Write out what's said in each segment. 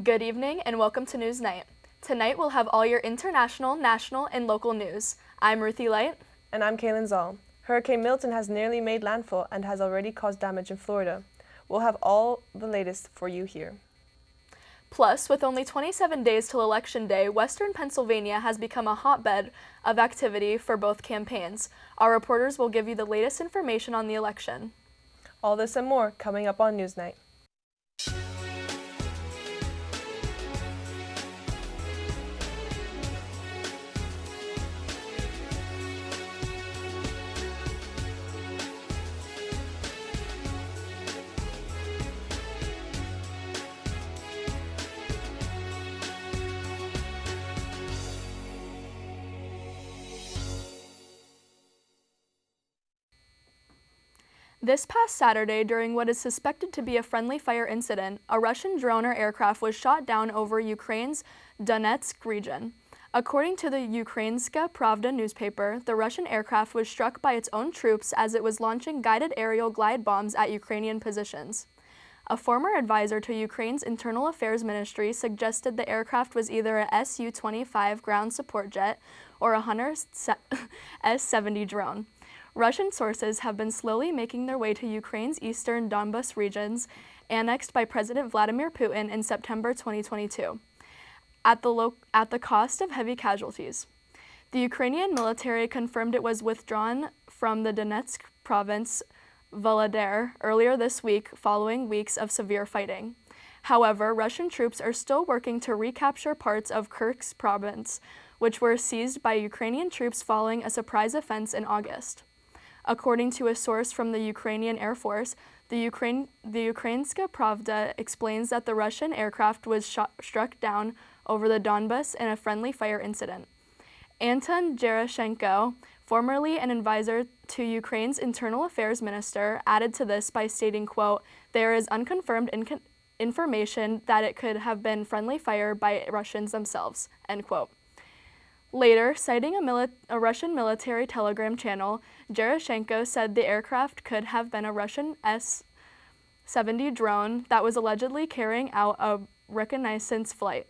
Good evening and welcome to NewsNight. Tonight we'll have all your international, national, and local news. I'm Ruthie Light. And I'm Kaylin Zoll. Hurricane Milton has nearly made landfall and has already caused damage in Florida. We'll have all the latest for you here. Plus, with only 27 days till Election Day, Western Pennsylvania has become a hotbed of activity for both campaigns. Our reporters will give you the latest information on the election. All this and more coming up on NewsNight. This past Saturday, during what is suspected to be a friendly fire incident, a Russian drone or aircraft was shot down over Ukraine's Donetsk region. According to the Ukrainska Pravda newspaper, the Russian aircraft was struck by its own troops as it was launching guided aerial glide bombs at Ukrainian positions. A former advisor to Ukraine's Internal Affairs Ministry suggested the aircraft was either a Su-25 ground support jet or a Hunter S-70 drone. Russian sources have been slowly making their way to Ukraine's eastern Donbas regions, annexed by President Vladimir Putin in September 2022, at the cost of heavy casualties. The Ukrainian military confirmed it was withdrawn from the Donetsk province Volodar earlier this week following weeks of severe fighting. However, Russian troops are still working to recapture parts of Kursk province, which were seized by Ukrainian troops following a surprise offense in August. According to a source from the Ukrainian Air Force, the Ukrainska Pravda explains that the Russian aircraft was struck down over the Donbas in a friendly fire incident. Anton Gerashenko, formerly an advisor to Ukraine's Internal Affairs Minister, added to this by stating, quote, "There is unconfirmed information that it could have been friendly fire by Russians themselves," end quote. Later, citing a Russian military telegram channel, Gerashenko said the aircraft could have been a Russian S-70 drone that was allegedly carrying out a reconnaissance flight.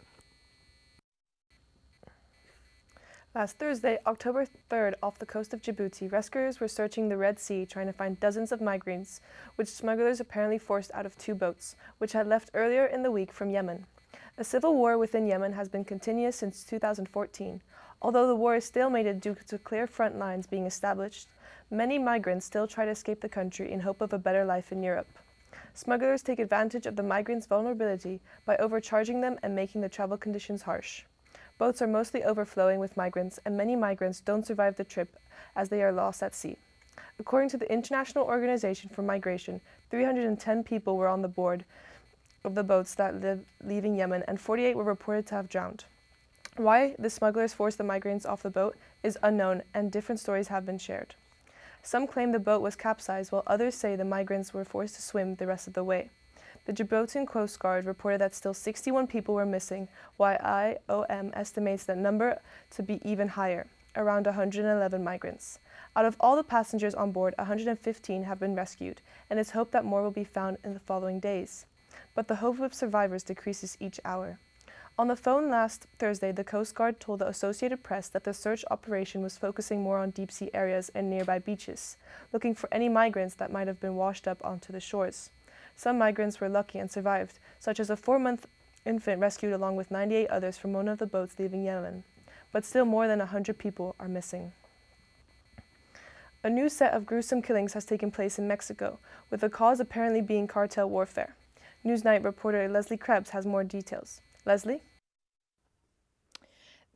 Last Thursday, October 3rd, off the coast of Djibouti, rescuers were searching the Red Sea trying to find dozens of migrants, which smugglers apparently forced out of two boats, which had left earlier in the week from Yemen. A civil war within Yemen has been continuous since 2014. Although the war is stalemated due to clear front lines being established, many migrants still try to escape the country in hope of a better life in Europe. Smugglers take advantage of the migrants' vulnerability by overcharging them and making the travel conditions harsh. Boats are mostly overflowing with migrants, and many migrants don't survive the trip as they are lost at sea. According to the International Organization for Migration, 310 people were on the board of the boats that leaving Yemen, and 48 were reported to have drowned. Why the smugglers forced the migrants off the boat is unknown, and different stories have been shared. Some claim the boat was capsized, while others say the migrants were forced to swim the rest of the way. The Djiboutian Coast Guard reported that still 61 people were missing, while IOM estimates that number to be even higher, around 111 migrants. Out of all the passengers on board, 115 have been rescued, and it's hoped that more will be found in the following days. But the hope of survivors decreases each hour. On the phone last Thursday, the Coast Guard told the Associated Press that the search operation was focusing more on deep-sea areas and nearby beaches, looking for any migrants that might have been washed up onto the shores. Some migrants were lucky and survived, such as a 4-month infant rescued along with 98 others from one of the boats leaving Yemen. But still more than 100 people are missing. A new set of gruesome killings has taken place in Mexico, with the cause apparently being cartel warfare. NewsNight reporter Leslie Krebs has more details. Leslie?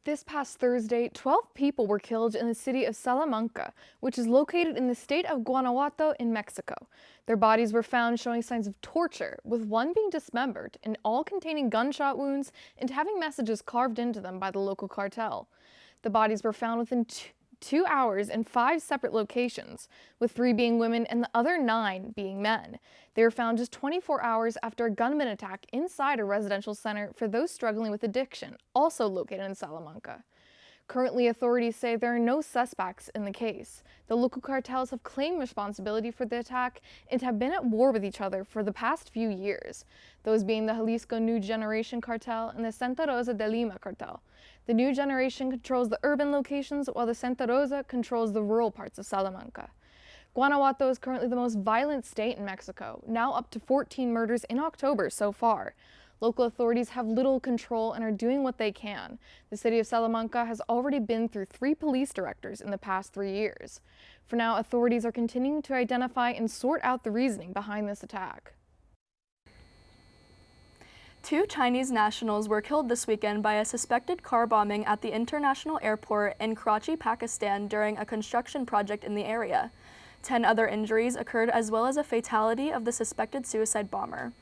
This past Thursday, 12 people were killed in the city of Salamanca, which is located in the state of Guanajuato in Mexico. Their bodies were found showing signs of torture, with one being dismembered and all containing gunshot wounds and having messages carved into them by the local cartel. The bodies were found within 2 hours in 5 separate locations, with 3 being women and the other 9 being men. They were found just 24 hours after a gunman attack inside a residential center for those struggling with addiction, also located in Salamanca. Currently, authorities say there are no suspects in the case. The local cartels have claimed responsibility for the attack and have been at war with each other for the past few years, those being the Jalisco New Generation cartel and the Santa Rosa de Lima cartel. The New Generation controls the urban locations, while the Santa Rosa controls the rural parts of Salamanca. Guanajuato is currently the most violent state in Mexico, now up to 14 murders in October so far. Local authorities have little control and are doing what they can. The city of Salamanca has already been through 3 police directors in the past 3 years. For now, authorities are continuing to identify and sort out the reasoning behind this attack. 2 Chinese nationals were killed this weekend by a suspected car bombing at the international airport in Karachi, Pakistan during a construction project in the area. 10 other injuries occurred, as well as a fatality of the suspected suicide bomber.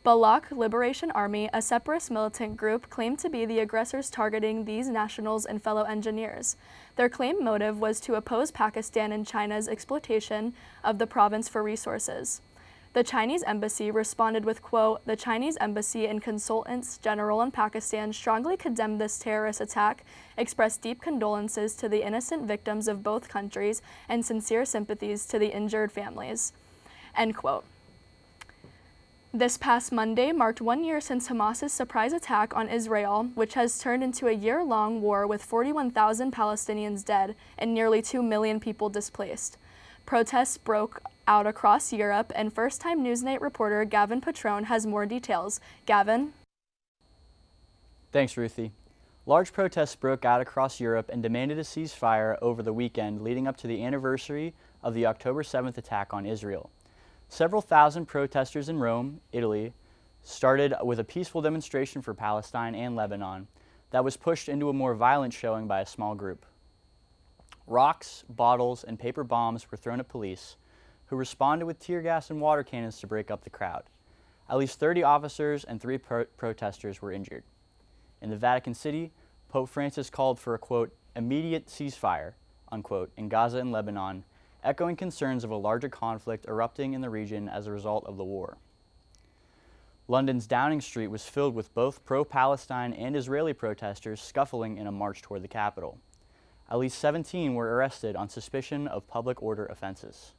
Balak Liberation Army, a separatist militant group, claimed to be the aggressors targeting these nationals and fellow engineers. Their claimed motive was to oppose Pakistan and China's exploitation of the province for resources. The Chinese embassy responded with, quote, "The Chinese embassy and consulants general in Pakistan strongly condemned this terrorist attack, expressed deep condolences to the innocent victims of both countries, and sincere sympathies to the injured families," end quote. This past Monday marked 1 year since Hamas's surprise attack on Israel, which has turned into a year-long war with 41,000 Palestinians dead and nearly 2 million people displaced. Protests broke out across Europe, and first-time NewsNight reporter Gavin Patrone has more details. Gavin? Thanks, Ruthie. Large protests broke out across Europe and demanded a ceasefire over the weekend leading up to the anniversary of the October 7th attack on Israel. Several thousand protesters in Rome, Italy, started with a peaceful demonstration for Palestine and Lebanon that was pushed into a more violent showing by a small group. Rocks, bottles, and paper bombs were thrown at police, who responded with tear gas and water cannons to break up the crowd. At least 30 officers and 3 protesters were injured. In the Vatican City, Pope Francis called for a, quote, "immediate ceasefire," unquote, in Gaza and Lebanon, echoing concerns of a larger conflict erupting in the region as a result of the war. London's Downing Street was filled with both pro-Palestine and Israeli protesters scuffling in a march toward the capital. At least 17 were arrested on suspicion of public order offenses.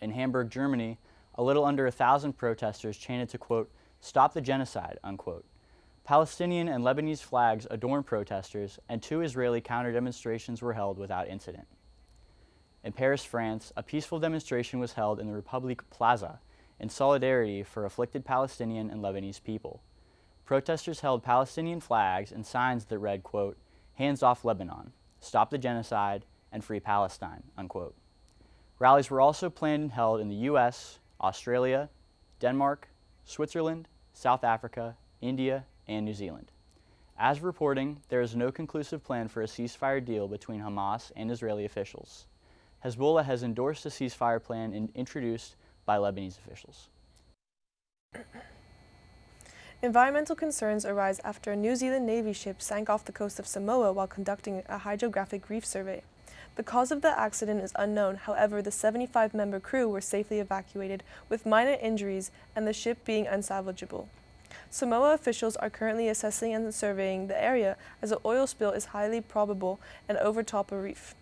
In Hamburg, Germany, a little under 1,000 protesters chanted to, quote, "stop the genocide," unquote. Palestinian and Lebanese flags adorned protesters, and 2 Israeli counter-demonstrations were held without incident. In Paris, France, a peaceful demonstration was held in the Republic Plaza in solidarity for afflicted Palestinian and Lebanese people. Protesters held Palestinian flags and signs that read, quote, "hands off Lebanon, stop the genocide, and free Palestine," unquote. Rallies were also planned and held in the US, Australia, Denmark, Switzerland, South Africa, India, and New Zealand. As reporting, there is no conclusive plan for a ceasefire deal between Hamas and Israeli officials. Hezbollah has endorsed a ceasefire plan introduced by Lebanese officials. Environmental concerns arise after a New Zealand Navy ship sank off the coast of Samoa while conducting a hydrographic reef survey. The cause of the accident is unknown, however, the 75-member crew were safely evacuated with minor injuries and the ship being unsalvageable. Samoa officials are currently assessing and surveying the area as an oil spill is highly probable and overtop a reef.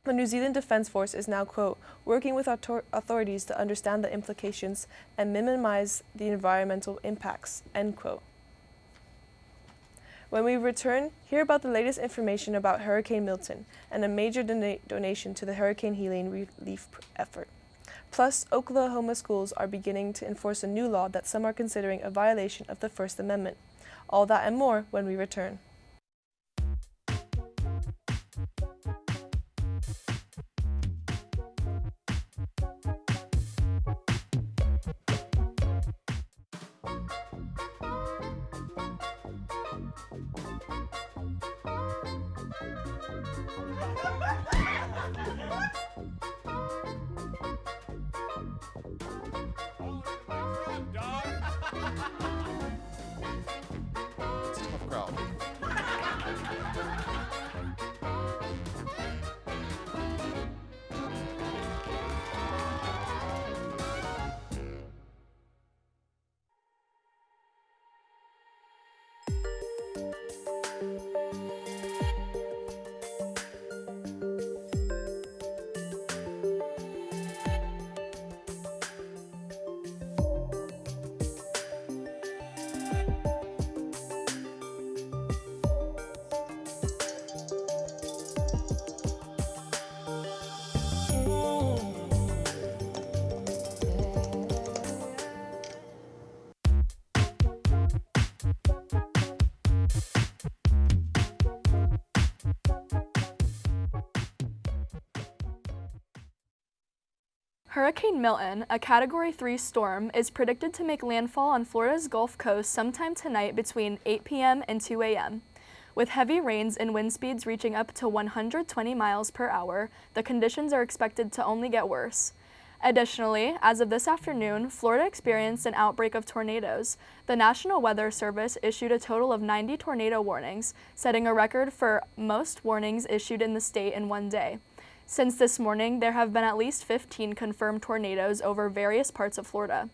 The New Zealand Defence Force is now, quote, "working with authorities to understand the implications and minimize the environmental impacts," end quote. When we return, hear about the latest information about Hurricane Milton and a major donation to the hurricane healing relief effort. Plus, Oklahoma schools are beginning to enforce a new law that some are considering a violation of the First Amendment. All that and more when we return. It's a tough crowd. Hurricane Milton, a Category 3 storm, is predicted to make landfall on Florida's Gulf Coast sometime tonight between 8 p.m. and 2 a.m. With heavy rains and wind speeds reaching up to 120 miles per hour, the conditions are expected to only get worse. Additionally, as of this afternoon, Florida experienced an outbreak of tornadoes. The National Weather Service issued a total of 90 tornado warnings, setting a record for most warnings issued in the state in one day. Since this morning, there have been at least 15 confirmed tornadoes over various parts of Florida.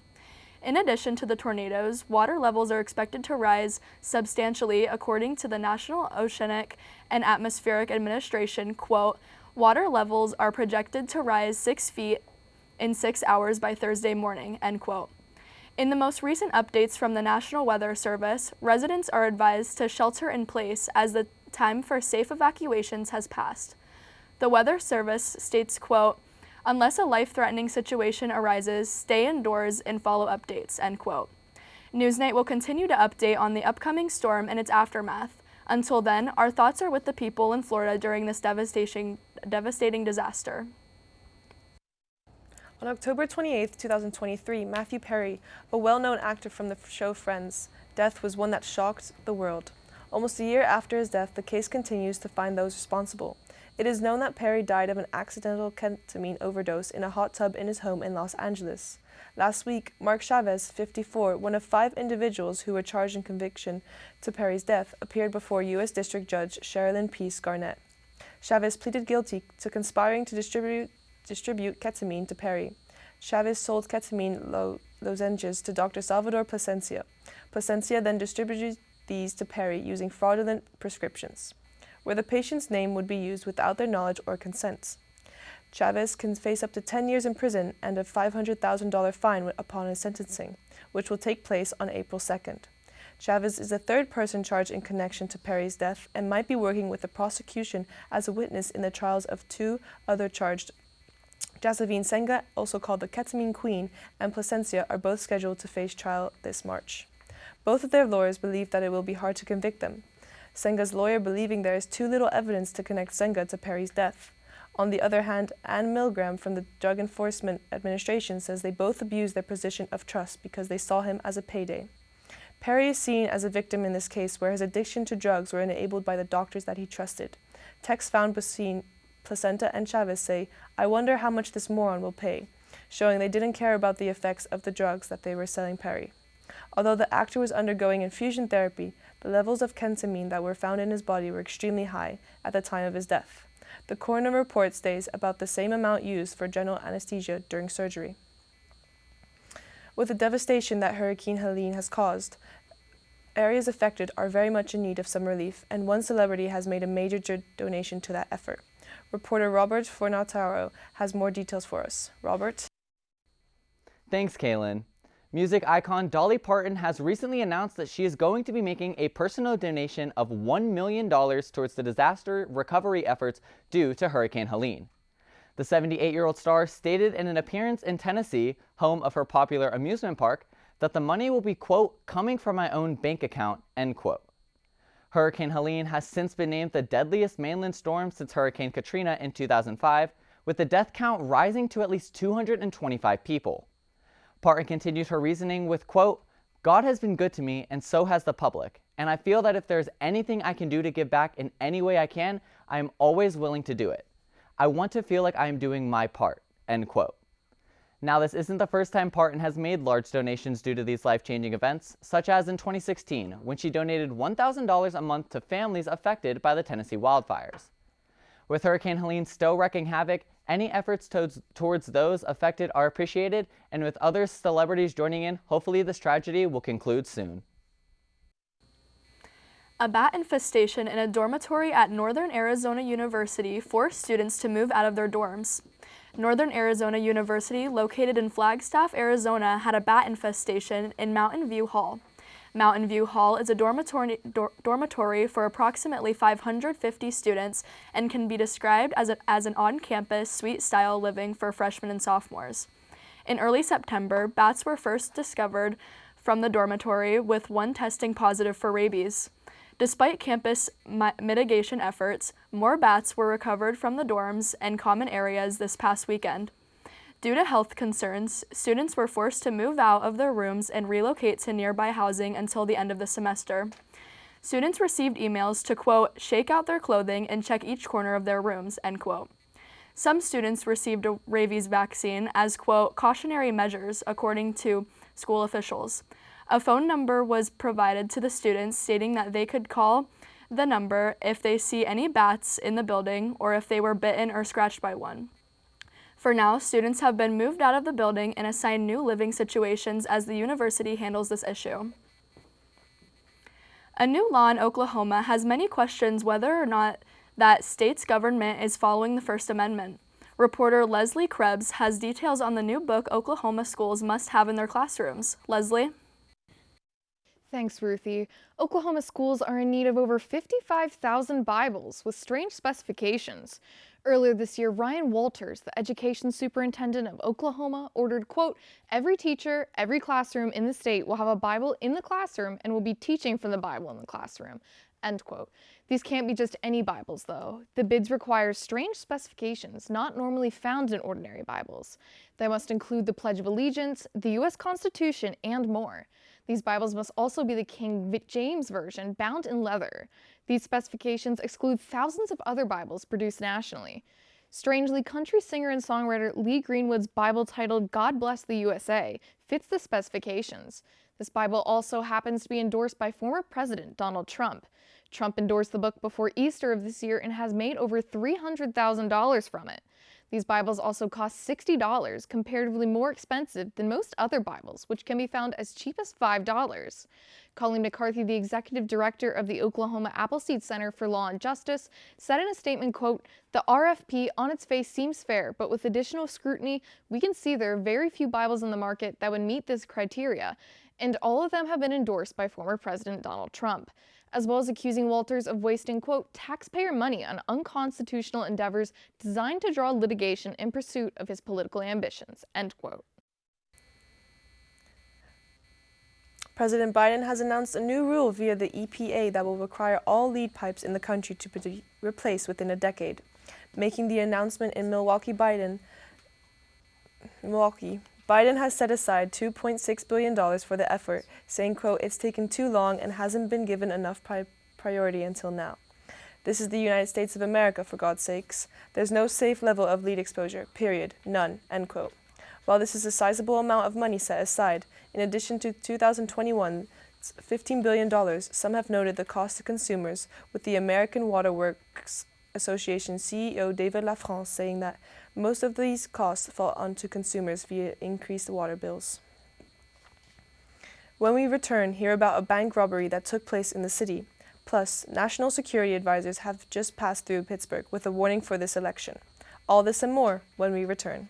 In addition to the tornadoes, water levels are expected to rise substantially according to the National Oceanic and Atmospheric Administration. Quote, water levels are projected to rise 6 feet in 6 hours by Thursday morning, end quote. In the most recent updates from the National Weather Service, residents are advised to shelter in place as the time for safe evacuations has passed. The Weather Service states, quote, unless a life-threatening situation arises, stay indoors and follow updates, end quote. NewsNight will continue to update on the upcoming storm and its aftermath. Until then, our thoughts are with the people in Florida during this devastating disaster. On October 28, 2023, Matthew Perry, a well-known actor from the show Friends, death was one that shocked the world. Almost a year after his death, the case continues to find those responsible. It is known that Perry died of an accidental ketamine overdose in a hot tub in his home in Los Angeles. Last week, Mark Chavez, 54, one of 5 individuals who were charged in conviction to Perry's death, appeared before U.S. District Judge Sherilyn Peace Garnett. Chavez pleaded guilty to conspiring to distribute ketamine to Perry. Chavez sold ketamine lozenges to Dr. Salvador Plasencia. Plasencia then distributed these to Perry using fraudulent prescriptions, where the patient's name would be used without their knowledge or consent. Chavez can face up to 10 years in prison and a $500,000 fine upon his sentencing, which will take place on April 2nd. Chavez is the 3rd person charged in connection to Perry's death and might be working with the prosecution as a witness in the trials of 2 other charged. Jasavine Senga, also called the Ketamine Queen, and Plasencia are both scheduled to face trial this March. Both of their lawyers believe that it will be hard to convict them. Senga's lawyer believing there is too little evidence to connect Senga to Perry's death. On the other hand, Ann Milgram from the Drug Enforcement Administration says they both abused their position of trust because they saw him as a payday. Perry is seen as a victim in this case where his addiction to drugs were enabled by the doctors that he trusted. Texts found between Placenta and Chavez say, "I wonder how much this moron will pay," showing they didn't care about the effects of the drugs that they were selling Perry. Although the actor was undergoing infusion therapy, the levels of ketamine that were found in his body were extremely high at the time of his death. The coroner report states about the same amount used for general anesthesia during surgery. With the devastation that Hurricane Helene has caused, areas affected are very much in need of some relief, and one celebrity has made a major donation to that effort. Reporter Robert Fornataro has more details for us. Robert? Thanks, Kaylin. Music icon Dolly Parton has recently announced that she is going to be making a personal donation of $1 million towards the disaster recovery efforts due to Hurricane Helene. The 78-year-old star stated in an appearance in Tennessee, home of her popular amusement park, that the money will be, quote, coming from my own bank account, end quote. Hurricane Helene has since been named the deadliest mainland storm since Hurricane Katrina in 2005, with the death count rising to at least 225 people. Parton continued her reasoning with, quote, God has been good to me and so has the public, and I feel that if there's anything I can do to give back in any way I can, I am always willing to do it. I want to feel like I am doing my part, end quote. Now, this isn't the first time Parton has made large donations due to these life-changing events, such as in 2016, when she donated $1,000 a month to families affected by the Tennessee wildfires. With Hurricane Helene still wreaking havoc, any efforts towards those affected are appreciated, and with other celebrities joining in, hopefully this tragedy will conclude soon. A bat infestation in a dormitory at Northern Arizona University forced students to move out of their dorms. Northern Arizona University, located in Flagstaff, Arizona, had a bat infestation in Mountain View Hall. Mountain View Hall is a dormitory for approximately 550 students and can be described as an on-campus suite-style living for freshmen and sophomores. In early September, bats were first discovered from the dormitory, with one testing positive for rabies. Despite campus mitigation efforts, more bats were recovered from the dorms and common areas this past weekend. Due to health concerns, students were forced to move out of their rooms and relocate to nearby housing until the end of the semester. Students received emails to, quote, shake out their clothing and check each corner of their rooms, end quote. Some students received a rabies vaccine as, quote, cautionary measures, according to school officials. A phone number was provided to the students stating that they could call the number if they see any bats in the building or if they were bitten or scratched by one. For now, students have been moved out of the building and assigned new living situations as the university handles this issue. A new law in Oklahoma has many questions whether or not that state's government is following the First Amendment. Reporter Leslie Krebs has details on the new book Oklahoma schools must have in their classrooms. Leslie? Thanks, Ruthie. Oklahoma schools are in need of over 55,000 Bibles with strange specifications. Earlier this year, Ryan Walters, the education superintendent of Oklahoma, ordered, quote, every teacher, every classroom in the state will have a Bible in the classroom and will be teaching from the Bible in the classroom, end quote. These can't be just any Bibles, though. The bids require strange specifications not normally found in ordinary Bibles. They must include the Pledge of Allegiance, the U.S. Constitution, and more. These Bibles must also be the King James Version, bound in leather. These specifications exclude thousands of other Bibles produced nationally. Strangely, country singer and songwriter Lee Greenwood's Bible titled God Bless the USA fits the specifications. This Bible also happens to be endorsed by former President Donald Trump. Trump endorsed the book before Easter of this year and has made over $300,000 from it. These Bibles also cost $60, comparatively more expensive than most other Bibles, which can be found as cheap as $5. Colleen McCarthy, the executive director of the Oklahoma Appleseed Center for Law and Justice, said in a statement, quote, the RFP on its face seems fair, but with additional scrutiny, we can see there are very few Bibles in the market that would meet this criteria, and all of them have been endorsed by former President Donald Trump, as well as accusing Walters of wasting, quote, taxpayer money on unconstitutional endeavors designed to draw litigation in pursuit of his political ambitions, end quote. President Biden has announced a new rule via the EPA that will require all lead pipes in the country to be replaced within a decade. Making the announcement in Milwaukee, Biden has set aside $2.6 billion for the effort, saying, quote, it's taken too long and hasn't been given enough priority until now. This is the United States of America, for God's sakes. There's no safe level of lead exposure, period, none, end quote. While this is a sizable amount of money set aside, in addition to 2021's $15 billion, some have noted the cost to consumers, with the American Water Works Association CEO David Lafrance saying that most of these costs fall onto consumers via increased water bills. When we return, hear about a bank robbery that took place in the city. Plus, national security advisors have just passed through Pittsburgh with a warning for this election. All this and more when we return.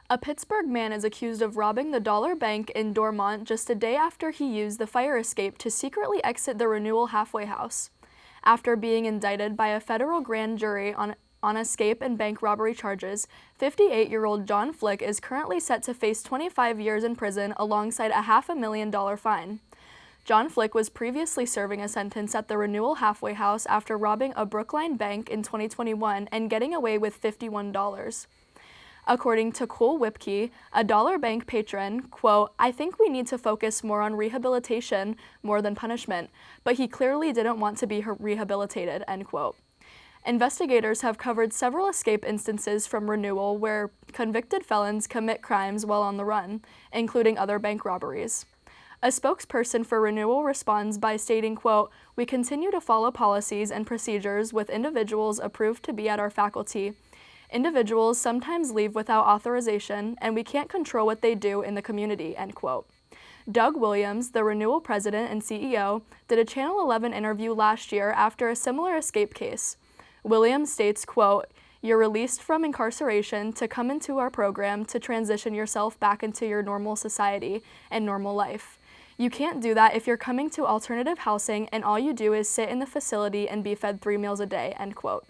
A Pittsburgh man is accused of robbing the Dollar Bank in Dormont just a day after he used the fire escape to secretly exit the Renewal halfway house. After being indicted by a federal grand jury on escape and bank robbery charges, 58-year-old John Flick is currently set to face 25 years in prison alongside a $500,000 fine. John Flick was previously serving a sentence at the Renewal halfway house after robbing a Brookline bank in 2021 and getting away with $51. According to Cole Whipkey, a Dollar Bank patron, quote, "I think we need to focus more on rehabilitation more than punishment, but he clearly didn't want to be rehabilitated," end quote. Investigators have covered several escape instances from Renewal where convicted felons commit crimes while on the run, including other bank robberies. A spokesperson for Renewal responds by stating, quote, "We continue to follow policies and procedures with individuals approved to be at our faculty. Individuals sometimes leave without authorization, and we can't control what they do in the community," end quote. Doug Williams, the Renewal president and CEO, did a Channel 11 interview last year after a similar escape case. Williams states, quote, "You're released from incarceration to come into our program to transition yourself back into your normal society and normal life. You can't do that if you're coming to alternative housing and all you do is sit in the facility and be fed 3 meals a day," end quote.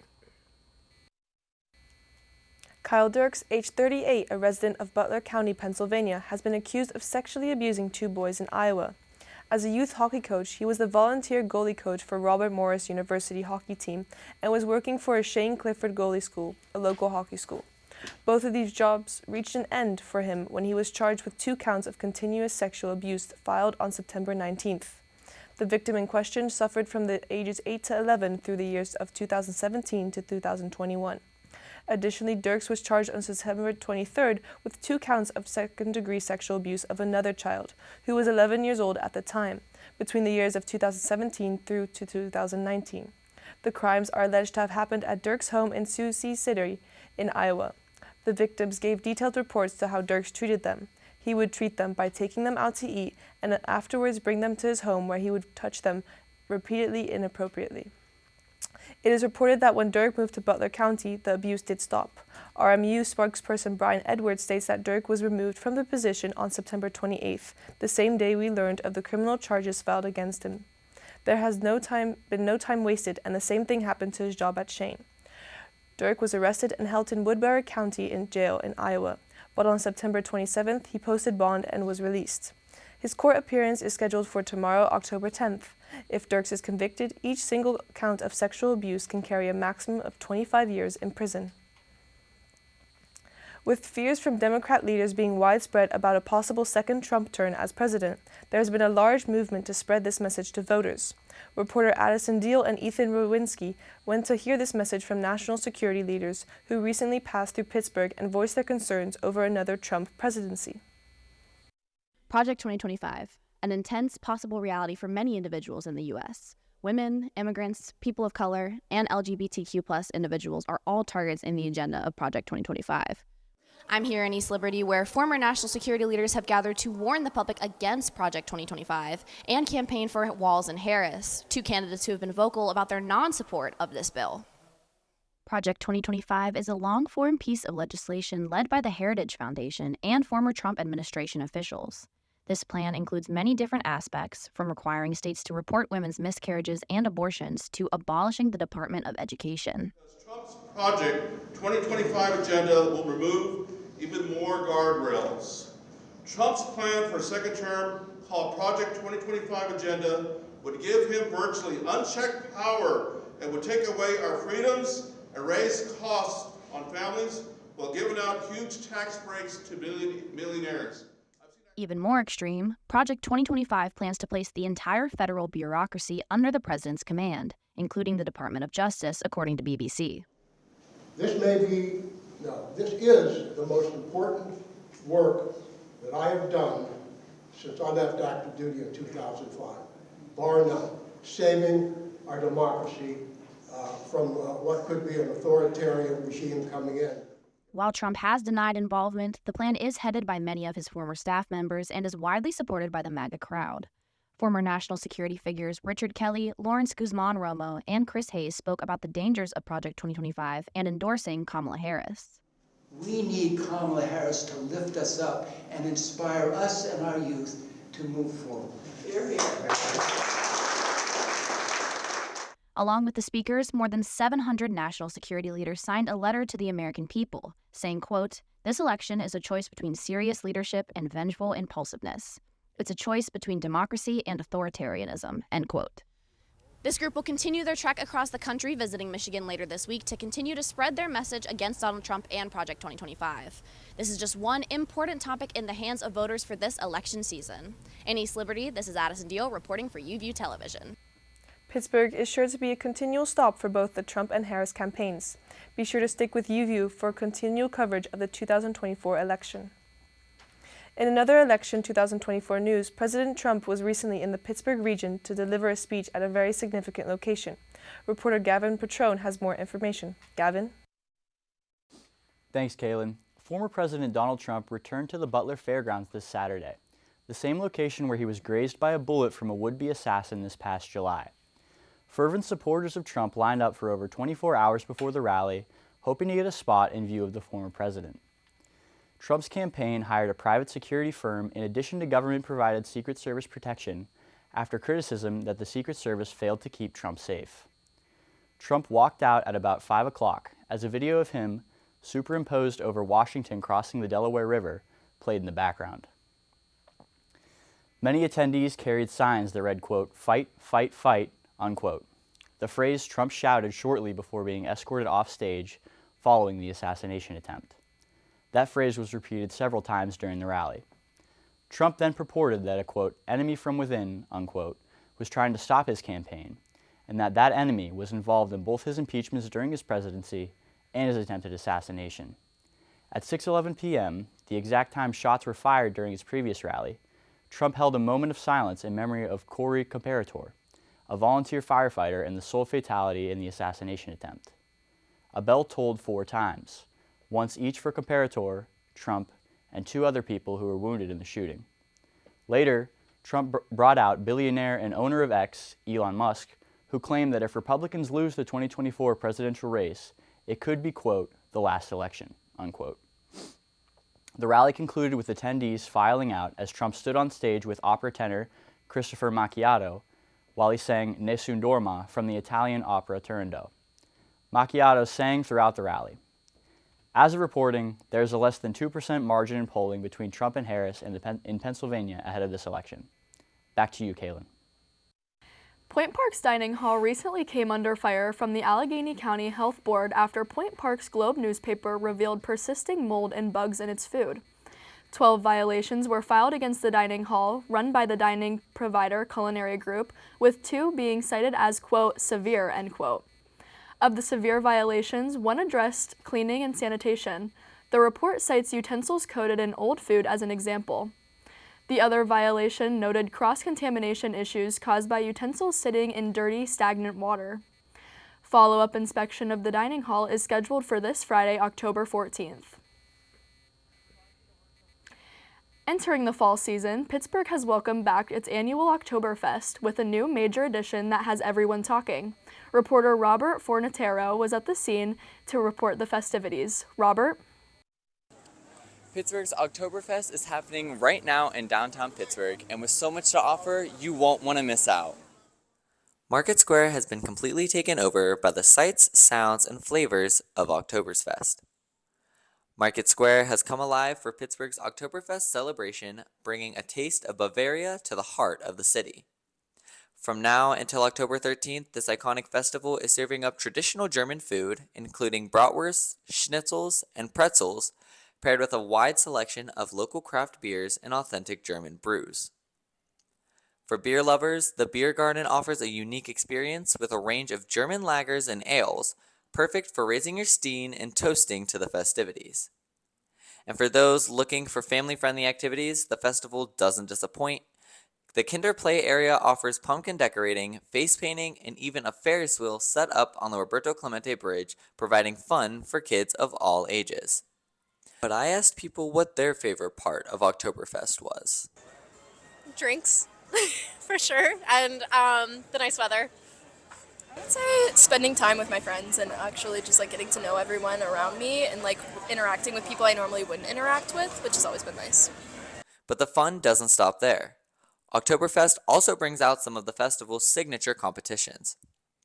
Kyle Dirks, age 38, a resident of Butler County, Pennsylvania, has been accused of sexually abusing 2 boys in Iowa. As a youth hockey coach, he was the volunteer goalie coach for Robert Morris University hockey team and was working for a Shane Clifford goalie school, a local hockey school. Both of these jobs reached an end for him when he was charged with 2 counts of continuous sexual abuse filed on September 19th. The victim in question suffered from the ages 8 to 11 through the years of 2017 to 2021. Additionally, Dirks was charged on September 23rd with 2 counts of second-degree sexual abuse of another child, who was 11 years old at the time, between the years of 2017 through to 2019. The crimes are alleged to have happened at Dirks' home in Sioux City in Iowa. The victims gave detailed reports to how Dirks treated them. He would treat them by taking them out to eat and afterwards bring them to his home where he would touch them repeatedly inappropriately. It is reported that when Dirk moved to Butler County, the abuse did stop. RMU spokesperson Brian Edwards states that Dirk was removed from the position on September 28th, the same day we learned of the criminal charges filed against him. There has been no time wasted, and the same thing happened to his job at Shane. Dirk was arrested and held in Woodbury County in jail in Iowa, but on September 27th, he posted bond and was released. His court appearance is scheduled for tomorrow, October 10th. If Dirks is convicted, each single count of sexual abuse can carry a maximum of 25 years in prison. With fears from Democrat leaders being widespread about a possible second Trump turn as president, there has been a large movement to spread this message to voters. Reporter Addison Deal and Ethan Rowinski went to hear this message from national security leaders who recently passed through Pittsburgh and voiced their concerns over another Trump presidency. Project 2025, an intense possible reality for many individuals in the U.S. Women, immigrants, people of color, and LGBTQ+ individuals are all targets in the agenda of Project 2025. I'm here in East Liberty, where former national security leaders have gathered to warn the public against Project 2025 and campaign for Walz and Harris, 2 candidates who have been vocal about their non-support of this bill. Project 2025 is a long-form piece of legislation led by the Heritage Foundation and former Trump administration officials. This plan includes many different aspects, from requiring states to report women's miscarriages and abortions to abolishing the Department of Education. Trump's Project 2025 agenda will remove even more guardrails. Trump's plan for a second term, called Project 2025 agenda, would give him virtually unchecked power and would take away our freedoms and raise costs on families while giving out huge tax breaks to millionaires. Even more extreme, Project 2025 plans to place the entire federal bureaucracy under the president's command, including the Department of Justice, according to BBC. This is the most important work that I have done since I left active duty in 2005, bar none, saving our democracy from what could be an authoritarian regime coming in. While Trump has denied involvement, the plan is headed by many of his former staff members and is widely supported by the MAGA crowd. Former national security figures Richard Kelly, Lawrence Guzman Romo, and Chris Hayes spoke about the dangers of Project 2025 and endorsing Kamala Harris. We need Kamala Harris to lift us up and inspire us and our youth to move forward. Hear, hear. Along with the speakers, more than 700 national security leaders signed a letter to the American people, saying, quote, "This election is a choice between serious leadership and vengeful impulsiveness. It's a choice between democracy and authoritarianism," end quote. This group will continue their trek across the country, visiting Michigan later this week to continue to spread their message against Donald Trump and Project 2025. This is just one important topic in the hands of voters for this election season. In East Liberty, this is Addison Deal reporting for UView Television. Pittsburgh is sure to be a continual stop for both the Trump and Harris campaigns. Be sure to stick with UView for continual coverage of the 2024 election. In another election 2024 news, President Trump was recently in the Pittsburgh region to deliver a speech at a very significant location. Reporter Gavin Petrone has more information. Gavin? Thanks, Kaylin. Former President Donald Trump returned to the Butler Fairgrounds this Saturday, the same location where he was grazed by a bullet from a would-be assassin this past July. Fervent supporters of Trump lined up for over 24 hours before the rally, hoping to get a spot in view of the former president. Trump's campaign hired a private security firm in addition to government-provided Secret Service protection after criticism that the Secret Service failed to keep Trump safe. Trump walked out at about 5 o'clock as a video of him, superimposed over Washington crossing the Delaware River, played in the background. Many attendees carried signs that read, quote, "Fight, fight, fight," unquote. The phrase Trump shouted shortly before being escorted off stage following the assassination attempt. That phrase was repeated several times during the rally. Trump then purported that a, quote, "enemy from within," unquote, was trying to stop his campaign, and that enemy was involved in both his impeachments during his presidency and his attempted assassination. At 6:11 p.m., the exact time shots were fired during his previous rally, Trump held a moment of silence in memory of Corey Comparator, a volunteer firefighter and the sole fatality in the assassination attempt. A bell tolled 4 times, once each for Comparator, Trump, and 2 other people who were wounded in the shooting. Later, Trump brought out billionaire and owner of X, Elon Musk, who claimed that if Republicans lose the 2024 presidential race, it could be, quote, "the last election," unquote. The rally concluded with attendees filing out as Trump stood on stage with opera tenor Christopher Macchiato while he sang Nessun Dorma from the Italian opera Turandot. Macchiato sang throughout the rally. As of reporting, there is a less than 2% margin in polling between Trump and Harris in Pennsylvania ahead of this election. Back to you, Kaylin. Point Park's dining hall recently came under fire from the Allegheny County Health Board after Point Park's Globe newspaper revealed persisting mold and bugs in its food. 12 violations were filed against the dining hall, run by the dining provider Culinary Group, with 2 being cited as, quote, "severe," end quote. Of the severe violations, 1 addressed cleaning and sanitation. The report cites utensils coated in old food as an example. The other violation noted cross-contamination issues caused by utensils sitting in dirty, stagnant water. Follow-up inspection of the dining hall is scheduled for this Friday, October 14th. Entering the fall season, Pittsburgh has welcomed back its annual Oktoberfest with a new major edition that has everyone talking. Reporter Robert Fornatero was at the scene to report the festivities. Robert? Pittsburgh's Oktoberfest is happening right now in downtown Pittsburgh, and with so much to offer, you won't want to miss out. Market Square has been completely taken over by the sights, sounds, and flavors of Oktoberfest. Market Square has come alive for Pittsburgh's Oktoberfest celebration, bringing a taste of Bavaria to the heart of the city. From now until October 13th, this iconic festival is serving up traditional German food, including bratwurst, schnitzels, and pretzels, paired with a wide selection of local craft beers and authentic German brews. For beer lovers, the Beer Garden offers a unique experience with a range of German lagers and ales, perfect for raising your steam and toasting to the festivities. And for those looking for family-friendly activities, the festival doesn't disappoint. The Kinder Play area offers pumpkin decorating, face painting, and even a Ferris wheel set up on the Roberto Clemente Bridge, providing fun for kids of all ages. But I asked people what their favorite part of Oktoberfest was. Drinks, for sure, and the nice weather. I'd say spending time with my friends and actually just like getting to know everyone around me and like interacting with people I normally wouldn't interact with, which has always been nice. But the fun doesn't stop there. Oktoberfest also brings out some of the festival's signature competitions.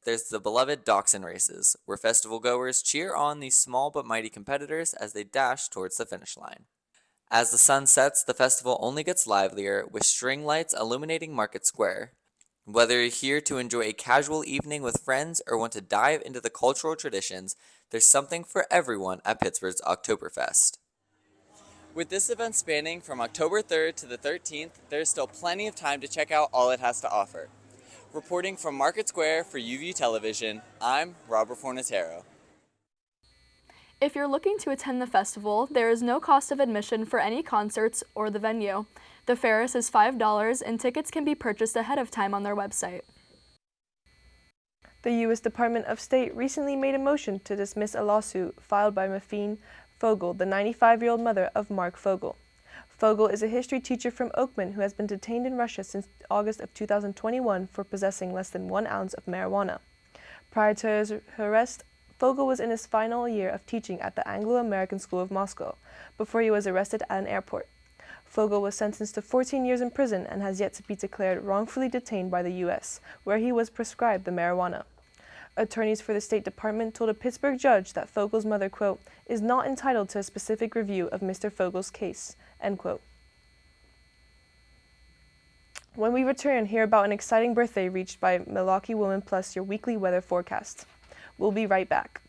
There's the beloved dachshund races, where festival goers cheer on these small but mighty competitors as they dash towards the finish line. As the sun sets, the festival only gets livelier, with string lights illuminating Market Square. Whether you're here to enjoy a casual evening with friends or want to dive into the cultural traditions, there's something for everyone at Pittsburgh's Oktoberfest. With this event spanning from October 3rd to the 13th, there's still plenty of time to check out all it has to offer. Reporting from Market Square for UView Television, I'm Robert Fornatero. If you're looking to attend the festival, there is no cost of admission for any concerts or the venue. The Ferris is $5 and tickets can be purchased ahead of time on their website. The U.S. Department of State recently made a motion to dismiss a lawsuit filed by Mafine Fogel, the 95-year-old mother of Mark Fogel. Fogel is a history teacher from Oakman who has been detained in Russia since August of 2021 for possessing less than 1 ounce of marijuana. Prior to his arrest, Fogel was in his final year of teaching at the Anglo-American School of Moscow before he was arrested at an airport. Fogel was sentenced to 14 years in prison and has yet to be declared wrongfully detained by the U.S., where he was prescribed the marijuana. Attorneys for the State Department told a Pittsburgh judge that Fogel's mother, quote, is not entitled to a specific review of Mr. Fogel's case, end quote. When we return, hear about an exciting birthday reached by Milwaukee Woman Plus, your weekly weather forecast. We'll be right back.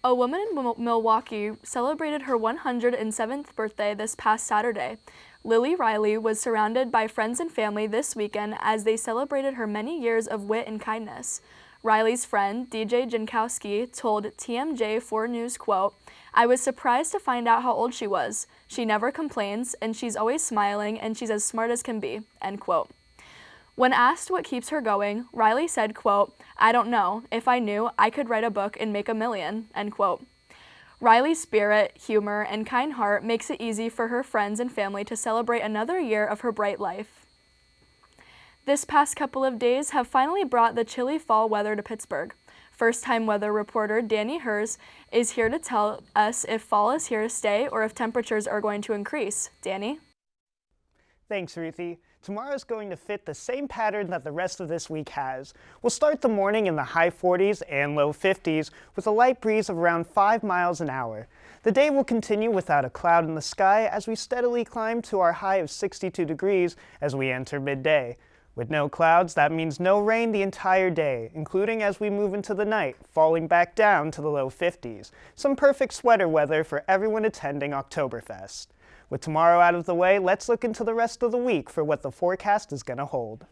A woman in Milwaukee celebrated her 107th birthday this past Saturday. Lily Riley was surrounded by friends and family this weekend as they celebrated her many years of wit and kindness. Riley's friend, DJ Jankowski, told TMJ4 News, quote, I was surprised to find out how old she was. She never complains, and she's always smiling, and she's as smart as can be, end quote. When asked what keeps her going, Riley said, quote, I don't know. If I knew, I could write a book and make $1 million, end quote. Riley's spirit, humor, and kind heart makes it easy for her friends and family to celebrate another year of her bright life. This past couple of days have finally brought the chilly fall weather to Pittsburgh. First-time weather reporter Danny Hers is here to tell us if fall is here to stay or if temperatures are going to increase. Danny? Thanks, Ruthie. Tomorrow's going to fit the same pattern that the rest of this week has. We'll start the morning in the high 40s and low 50s with a light breeze of around 5 miles an hour. The day will continue without a cloud in the sky as we steadily climb to our high of 62 degrees as we enter midday. With no clouds, that means no rain the entire day, including as we move into the night, falling back down to the low 50s. Some perfect sweater weather for everyone attending Oktoberfest. With tomorrow out of the way, let's look into the rest of the week for what the forecast is going to hold.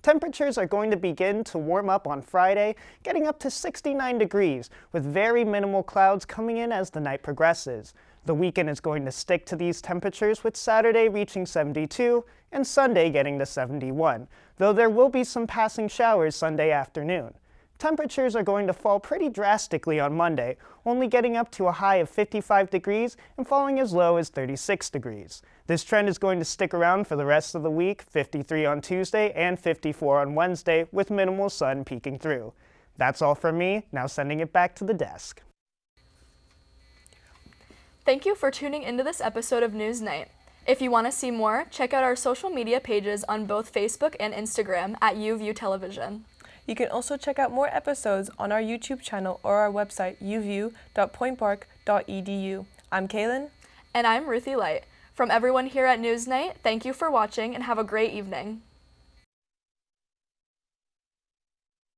Temperatures are going to begin to warm up on Friday, getting up to 69 degrees, with very minimal clouds coming in as the night progresses. The weekend is going to stick to these temperatures, with Saturday reaching 72 and Sunday getting to 71, though there will be some passing showers Sunday afternoon. Temperatures are going to fall pretty drastically on Monday, only getting up to a high of 55 degrees and falling as low as 36 degrees. This trend is going to stick around for the rest of the week, 53 on Tuesday and 54 on Wednesday, with minimal sun peeking through. That's all from me, now sending it back to the desk. Thank you for tuning into this episode of NewsNight. If you want to see more, check out our social media pages on both Facebook and Instagram at UView Television. You can also check out more episodes on our YouTube channel or our website, uview.pointpark.edu. I'm Kaylin. And I'm Ruthie Light. From everyone here at NewsNight, thank you for watching and have a great evening.